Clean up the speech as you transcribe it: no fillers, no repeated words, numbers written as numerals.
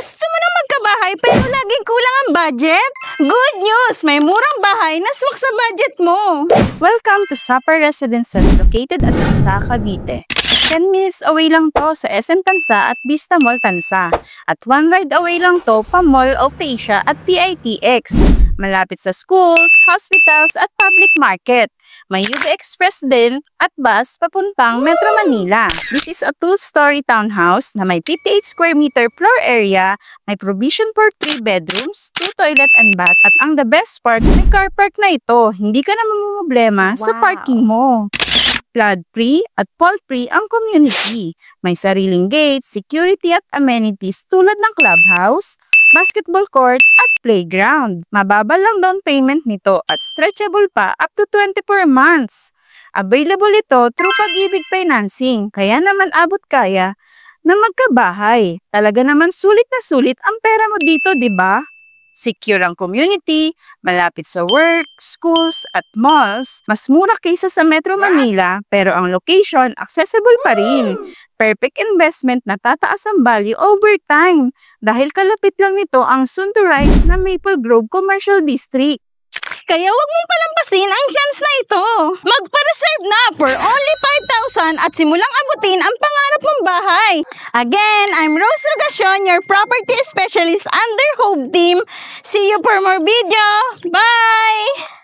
Gusto mo na magkabahay pero laging kulang ang budget? Good news! May murang bahay na swak sa budget mo! Welcome to Sapa Residences located at Tansa, Cavite. 10 minutes away lang to sa SM Tansa at Vista Mall Tansa. At 1 ride away lang to pa Mall of Asia at PITX. Malapit sa schools, hospitals at public market. May UB Express din at bus papuntang Metro Manila. This is a 2-story townhouse na may 58 square meter floor area, may provision for 3 bedrooms, 2 toilet and bath. At ang the best part, may car park na ito. Hindi ka na mamumblema sa parking mo. Flood-free at fault-free ang community. May sariling gates, security at amenities tulad ng clubhouse, basketball court at playground. Mababa lang down payment nito at stretchable pa up to 24 months. Available ito through Pag-ibig Financing, kaya naman abot kaya na magkabahay. Talaga naman sulit na sulit ang pera mo dito, di ba? Secure ang community, malapit sa work, schools at malls. Mas mura kaysa sa Metro Manila, pero ang location accessible pa rin. Perfect investment na tataas ang value over time dahil kalapit lang nito ang soon to rise na Maple Grove Commercial District. Kaya wag mong palampasin ang chance na ito. Magpa-reserve na for only 5,000 at simulang abutin ang pangarap mong bahay. Again, I'm Rose Rogacion, your property specialist under Hope Team. See you for more video. Bye!